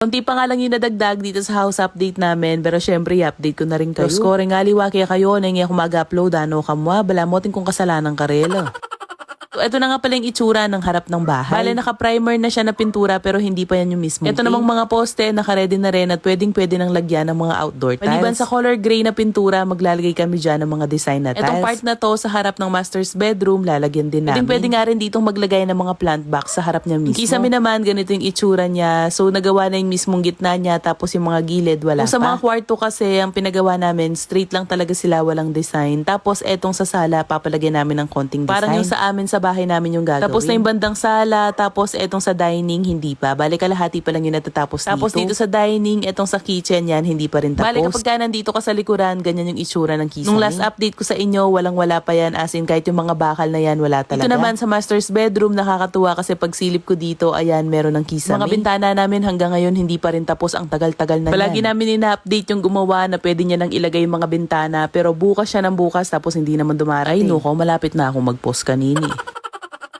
Konti pa nga lang yung nadagdag dito sa house update namin, pero syempre i-update ko na rin kayo. Score nga liwa kaya kayo, na nga ako mag-upload, kamwa, balamotin kong kasalanan karela. So, ito na nga pala yung itsura ng harap ng bahay. Bale, naka-primer na siya na pintura pero hindi pa yan yung mismo. Ito namang mga poste, naka-ready na rin at pwedeng-pwede nang lagyan ng mga outdoor tiles. Maliban sa color gray na pintura, maglalagay kami dyan ng mga design na tiles. Itong part na to sa harap ng master's bedroom, lalagyan din namin. Pwede nga rin ditong maglagay ng mga plant box sa harap niya mismo. Kisame naman, ganito yung itsura niya. So, nagawa na yung mismong gitna niya, tapos yung mga gilid, wala pa. Sa mga kwarto kasi, ang pinagawa namin, straight lang talaga sila, walang design. Tapos, etong sa sala, papalagyan namin ng konting design. Parang yung sa amin sa bahay namin yung gagawin. Tapos na yung bandang sala, tapos etong sa dining, hindi pa. Bale, kalahati pa lang yung natatapos dito. Tapos dito sa dining, etong sa kitchen yan, hindi pa rin tapos. Bale, kapag ka nandito ka sa likuran, ganyan yung itsura ng kisame. Nung last update ko sa inyo, walang-wala pa yan. As in, kahit yung mga bakal na yan, wala talaga. Ito naman sa master's bedroom, nakakatuwa kasi pag silip ko dito, ayan, meron ng kisame. Mga bintana namin hanggang ngayon, hindi pa rin tapos. Ang tagal-tagal na palagi yan. Namin ina-update yung gumawa na pwede niya nang ilagay yung mga bintana. Pero bukas siya ng bukas, tapos hindi naman dumarating. Ay, nuko, malapit na akong mag-post kanini.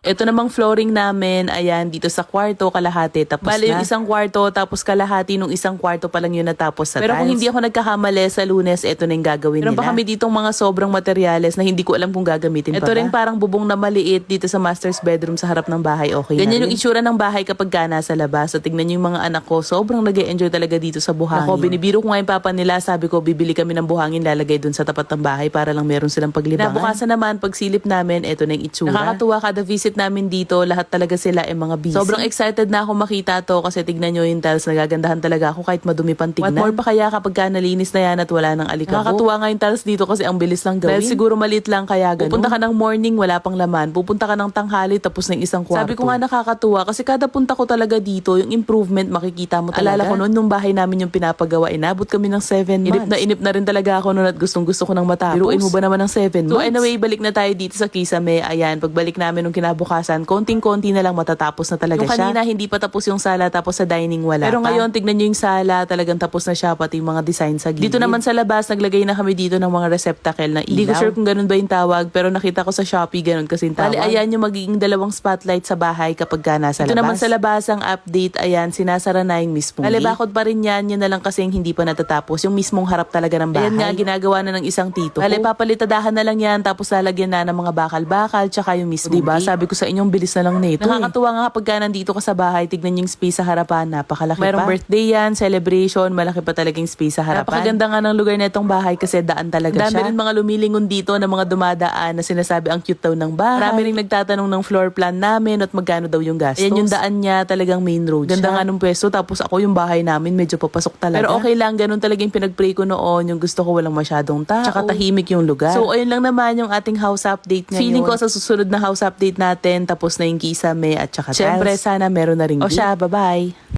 Ito namang flooring namin, ayan, dito sa kwarto, kalahati, tapos bale, yung isang kwarto, tapos kalahati nung isang kwarto pa lang yun natapos sa pero tiles. Kung hindi ako nagkakamali sa Lunes, ito na yung gagawin nila. Pero pa kami ditong mga sobrang materyales na hindi ko alam kung gagamitin ito pa. Ito rin parang bubong na maliit dito sa master's bedroom sa harap ng bahay, okay ganyan na yung itsura ng bahay kapag ka nasa labas. So tignan nyo yung mga anak ko, sobrang nag-e-enjoy talaga dito sa buhangin. Ako, binibiro ko nga yung papa nila, sabi ko, bibili kami ng buhangin, lalagay dun sa tapat ng bahay para lang meron silang paglibangan. Nabukasan naman, pag silip namin, ito na yung itsura. Nakakatuwa kada visit namin dito, lahat talaga sila ay mga busy. Sobrang excited na ako makita to kasi tignan nyo yung tiles, nagagandahan talaga ako kahit madumi pang tignan. What more pa kaya kapag ka nalinis na yan at wala nang alikabok? Nakakatuwa nga yung tiles dito kasi ang bilis lang gawin. Dahil siguro maliit lang kaya ganun. Pupunta ka ng morning, wala pang laman. Pupunta ka ng tanghali, tapos ng isang kwarto. Sabi ko nga nakakatuwa kasi kada punta ko talaga dito, yung improvement makikita mo talaga. Alala ko noon, nung bahay namin yung pinapagawa, inabot kami ng 7 months. Inip na rin talaga ako noon at gustong gusto ko nang matapos. Biruin mo ba naman ng 7 months? So anyway, balik na tayo dito sa kisame. Ayan, pagbalik namin nung kinabukasan, konting-konti na lang matatapos na talaga siya. Kanina hindi pa tapos yung sala, tapos sa dining wala pero pa. Ngayon tignan nyo yung sala, talagang tapos na siya, pati yung mga design sa gilid. Dito naman sa labas, naglagay na kami dito ng mga receptacle na ilaw. Hindi ko sure kung ganun ba yung tawag, pero nakita ko sa Shopee ganun kasi yung tawag. Ayan yung magiging dalawang spotlight sa bahay kapag ka nasa labas. Ito naman sa labas, ang update, ayan, sinasara na yung mismong gate. Bakod pa rin yan na lang kasi hindi pa natatapos. Yung mismong harap talaga ng bahay. Ayan nga, ginagawa na ng isang tito. Papalitadahan na lang yan, tapos lalagyan na ng mga bakal-bakal, tsaka yung mismong diba? Sabi ko sa inyong bilis na lang nito. Nakakatuwa nga kapag ka nandito ka sa bahay, tignan yung space sa harapan, napakalaki merong pa. Birthday yan, celebration, malaki pa talagang space sa harapan. Napakaganda nga ng lugar na itong bahay kasi daan talaga siya. Dami rin mga lumilingon dito na mga dumadaan na sinasabi ang cute daw ng bahay. Marami rin nagtatanong ng floor plan namin at magkano daw yung gastos. Ayan yung daan niya, talagang main road ganda siya. Nga nung pwesto, tapos ako yung bahay namin, medyo papasok talaga. Pero okay lang, ganun talaga yung pinag-pray ko noon, yung gusto ko walang masyadong tao. Tsaka tahimik yung lugar. So ayun lang naman yung ating house update ngayon. Feeling ko sa susunod na house update natin, tapos na yung kisame at tsaka syempre, sana meron na rin. O siya, bye-bye!